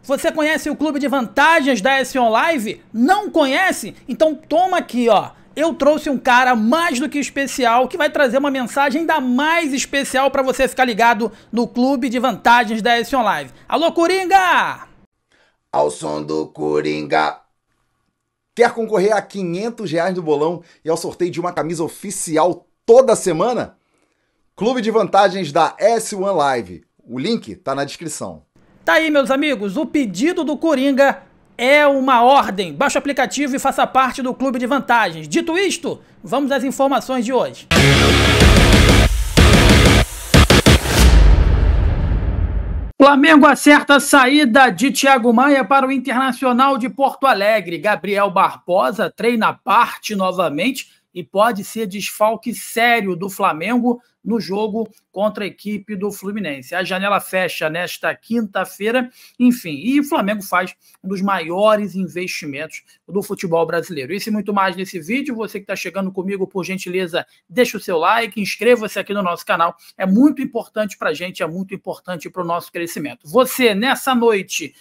Você conhece o clube de vantagens da S1 Live? Não conhece? Então toma aqui, ó. Eu trouxe um cara mais do que especial que vai trazer uma mensagem ainda mais especial para você ficar ligado no clube de vantagens da S1 Live. Alô, Coringa! Ao som do Coringa. Quer concorrer a R$ 500 do bolão e ao sorteio de uma camisa oficial toda semana? Clube de vantagens da S1 Live. O link tá na descrição. Tá aí, meus amigos, o pedido do Coringa é uma ordem. Baixe o aplicativo e faça parte do clube de vantagens. Dito isto, vamos às informações de hoje. Flamengo acerta a saída de Thiago Maia para o Internacional de Porto Alegre. Gabriel Barbosa treina à parte novamente e pode ser desfalque sério do Flamengo no jogo contra a equipe do Fluminense. A janela fecha nesta quinta-feira, enfim, e o Flamengo faz um dos maiores investimentos do futebol brasileiro. Isso e muito mais nesse vídeo. Você que está chegando comigo, por gentileza, deixa o seu like, inscreva-se aqui no nosso canal. É muito importante para a gente, é muito importante para o nosso crescimento. Você, nessa noite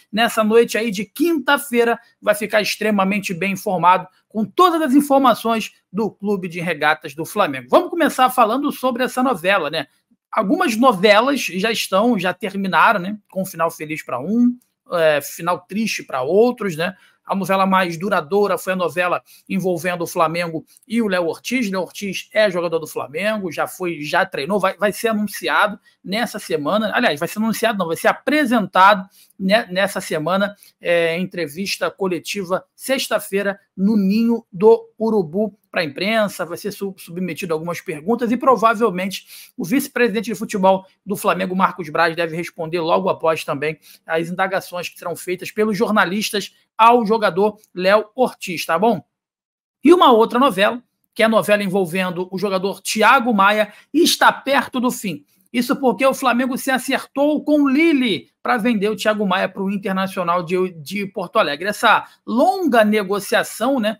aí de quinta-feira, vai ficar extremamente bem informado com todas as informações do Clube de Regatas do Flamengo. Vamos começar falando sobre essa novela, né? Algumas novelas já terminaram, né? Com um final feliz para final triste para outros, né? A novela mais duradoura foi a novela envolvendo o Flamengo e o Léo Ortiz. Léo Ortiz é jogador do Flamengo, já treinou, vai ser anunciado nessa semana. Aliás, vai ser anunciado, não, vai ser apresentado nessa semana, entrevista coletiva, sexta-feira, no Ninho do Urubu para a imprensa. Vai ser submetido a algumas perguntas e provavelmente o vice-presidente de futebol do Flamengo, Marcos Braz, deve responder logo após também as indagações que serão feitas pelos jornalistas ao jogador Léo Ortiz, tá bom? E uma outra novela, que é a novela envolvendo o jogador Thiago Maia, está perto do fim. Isso porque o Flamengo se acertou com o Lille para vender o Thiago Maia para o Internacional de Porto Alegre. Essa longa negociação, né,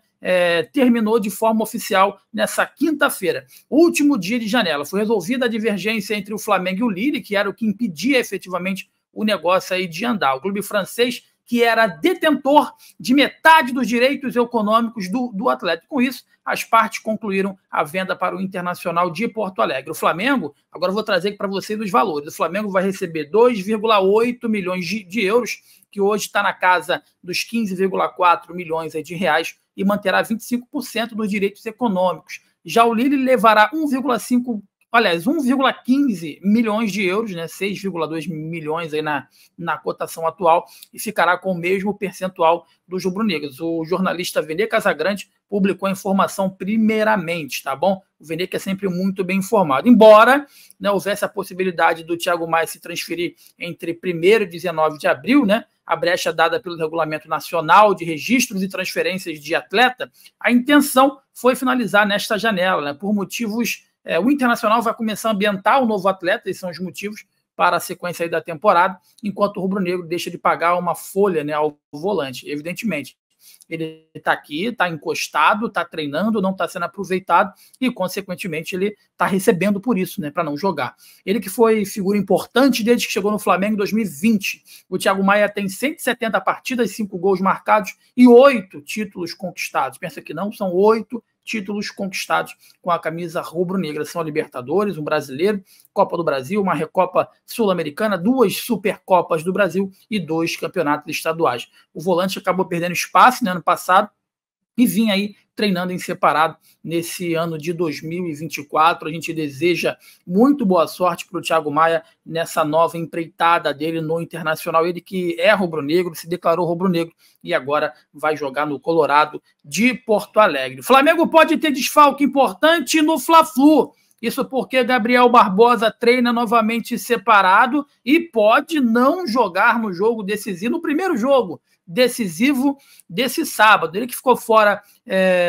terminou de forma oficial nessa quinta-feira. Último dia de janela. Foi resolvida a divergência entre o Flamengo e o Lille, que era o que impedia efetivamente o negócio aí de andar. O clube francês, que era detentor de metade dos direitos econômicos do atleta. Com isso, as partes concluíram a venda para o Internacional de Porto Alegre. O Flamengo, agora eu vou trazer para vocês os valores. O Flamengo vai receber 2,8 milhões de euros, que hoje está na casa dos 15,4 milhões de reais, e manterá 25% dos direitos econômicos. Já o Lille levará 1,15 milhões de euros, né, 6,2 milhões aí na cotação atual, e ficará com o mesmo percentual dos rubro-negros. O jornalista Vene Casagrande publicou a informação primeiramente, tá bom? O Vene que é sempre muito bem informado. Embora, né, houvesse a possibilidade do Thiago Maia se transferir entre 1º e 19 de abril, né, a brecha dada pelo Regulamento Nacional de Registros e Transferências de Atleta, a intenção foi finalizar nesta janela, né, por motivos... o Internacional vai começar a ambientar o novo atleta, esses são os motivos para a sequência aí da temporada, enquanto o rubro-negro deixa de pagar uma folha, né, ao volante. Evidentemente, ele está aqui, está encostado, está treinando, não está sendo aproveitado e, consequentemente, ele está recebendo por isso, né, para não jogar. Ele que foi figura importante desde que chegou no Flamengo em 2020. O Thiago Maia tem 170 partidas, 5 gols marcados e 8 títulos conquistados. Pensa que não, são 8 títulos conquistados com a camisa rubro-negra. São a Libertadores, um brasileiro, Copa do Brasil, uma Recopa Sul-Americana, 2 Supercopas do Brasil e 2 campeonatos estaduais. O volante acabou perdendo espaço no ano passado e vinha aí treinando em separado nesse ano de 2024. A gente deseja muito boa sorte para o Thiago Maia nessa nova empreitada dele no Internacional. Ele que é rubro-negro, se declarou rubro-negro e agora vai jogar no Colorado de Porto Alegre. O Flamengo pode ter desfalque importante no Fla-Flu. Isso porque Gabriel Barbosa treina novamente separado e pode não jogar no jogo decisivo, no primeiro jogo decisivo desse sábado. Ele que ficou fora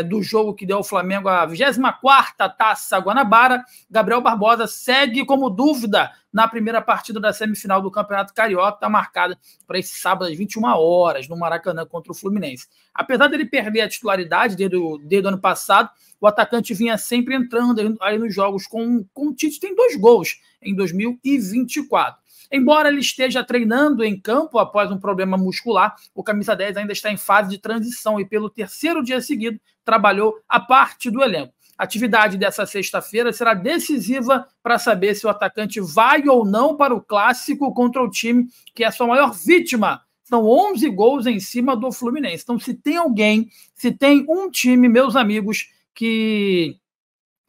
do jogo que deu ao Flamengo a 24ª Taça Guanabara. Gabriel Barbosa segue como dúvida na primeira partida da semifinal do Campeonato Carioca, está marcada para esse sábado às 21 horas no Maracanã contra o Fluminense. Apesar dele perder a titularidade desde o ano passado, o atacante vinha sempre entrando aí nos jogos com o Tite, tem 2 gols em 2024. Embora ele esteja treinando em campo após um problema muscular, o camisa 10 ainda está em fase de transição e pelo terceiro dia seguido trabalhou a parte do elenco. A atividade dessa sexta-feira será decisiva para saber se o atacante vai ou não para o clássico contra o time que é a sua maior vítima. São 11 gols em cima do Fluminense. Então, se tem alguém, se tem um time, meus amigos, que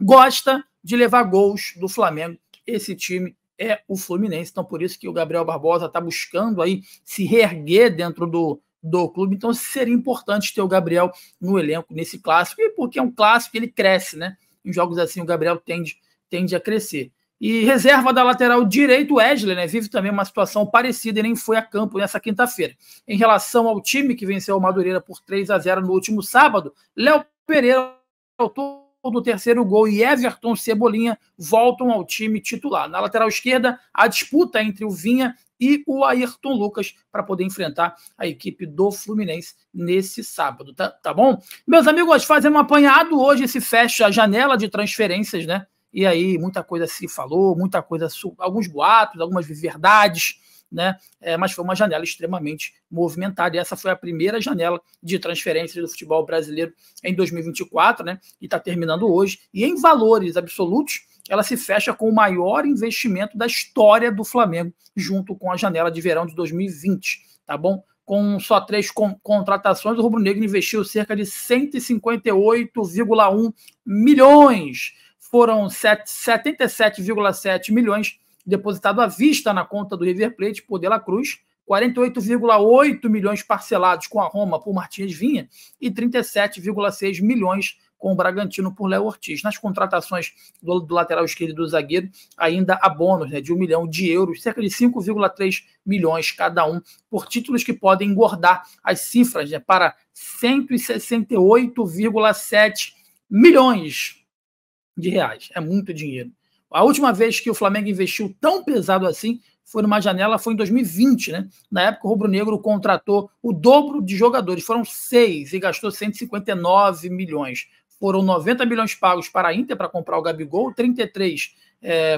gosta de levar gols do Flamengo, esse time é o Fluminense. Então, por isso que o Gabriel Barbosa está buscando aí se reerguer dentro do clube. Então, seria importante ter o Gabriel no elenco nesse clássico, e porque é um clássico, ele cresce, né? Em jogos assim, o Gabriel tende a crescer. E reserva da lateral direito, o Wesley, né, vive também uma situação parecida e nem foi a campo nessa quinta-feira. Em relação ao time que venceu o Madureira por 3-0 no último sábado, Léo Pereira, autor do terceiro gol, e Everton Cebolinha voltam ao time titular. Na lateral esquerda, a disputa entre o Vinha e o Ayrton Lucas para poder enfrentar a equipe do Fluminense nesse sábado, tá bom? Meus amigos, fazendo um apanhado, hoje se fecha a janela de transferências, né? E aí muita coisa se falou, muita coisa, alguns boatos, algumas verdades, né? Mas foi uma janela extremamente movimentada, e essa foi a primeira janela de transferências do futebol brasileiro em 2024, né? E está terminando hoje, e em valores absolutos, ela se fecha com o maior investimento da história do Flamengo, junto com a janela de verão de 2020, tá bom? Com só 3 contratações, o rubro-negro investiu cerca de 158,1 milhões. Foram 77,7 milhões depositados à vista na conta do River Plate por De La Cruz, 48,8 milhões parcelados com a Roma por Martins Vinha e 37,6 milhões com o Bragantino por Léo Ortiz. Nas contratações do lateral esquerdo e do zagueiro, ainda há bônus, né, de 1 milhão de euros, cerca de 5,3 milhões cada um, por títulos que podem engordar as cifras, né, para 168,7 milhões de reais. É muito dinheiro. A última vez que o Flamengo investiu tão pesado assim foi numa janela, foi em 2020, né? Na época, o rubro-negro contratou o dobro de jogadores, foram 6 e gastou 159 milhões. Foram 90 milhões pagos para a Inter para comprar o Gabigol, 33,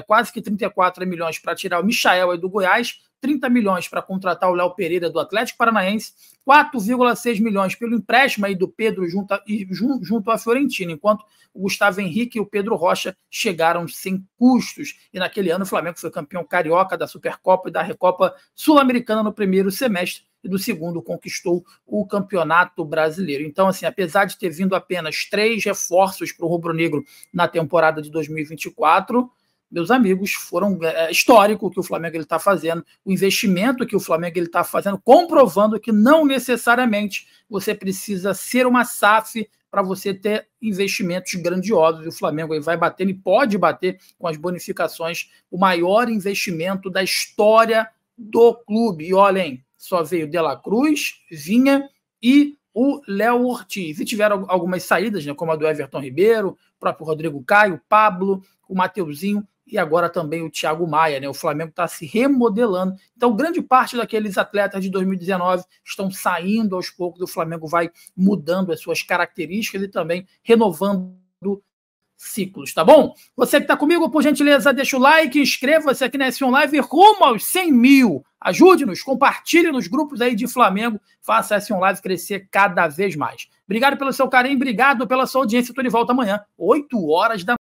quase que 34 milhões para tirar o Michael aí do Goiás, 30 milhões para contratar o Léo Pereira do Atlético Paranaense, 4,6 milhões pelo empréstimo aí do Pedro junto à Fiorentina, enquanto o Gustavo Henrique e o Pedro Rocha chegaram sem custos. E naquele ano o Flamengo foi campeão carioca da Supercopa e da Recopa Sul-Americana no primeiro semestre, e do segundo conquistou o Campeonato Brasileiro. Então, assim, apesar de ter vindo apenas 3 reforços para o rubro-negro na temporada de 2024, meus amigos, foram histórico o que o Flamengo está fazendo, o investimento que o Flamengo está fazendo, comprovando que não necessariamente você precisa ser uma SAF para você ter investimentos grandiosos. E o Flamengo aí vai bater, e pode bater com as bonificações, o maior investimento da história do clube. E olhem, só veio De La Cruz, Vinha e o Léo Ortiz. E tiveram algumas saídas, né, como a do Everton Ribeiro, o próprio Rodrigo Caio, o Pablo, o Mateuzinho e agora também o Thiago Maia, né? O Flamengo está se remodelando. Então, grande parte daqueles atletas de 2019 estão saindo aos poucos. O Flamengo vai mudando as suas características e também renovando ciclos, tá bom? Você que está comigo, por gentileza, deixa o like, inscreva-se aqui na S1 Live rumo aos 100 mil. Ajude-nos, compartilhe nos grupos aí de Flamengo, faça a S1 Live crescer cada vez mais. Obrigado pelo seu carinho, obrigado pela sua audiência. Estou de volta amanhã, 8 horas da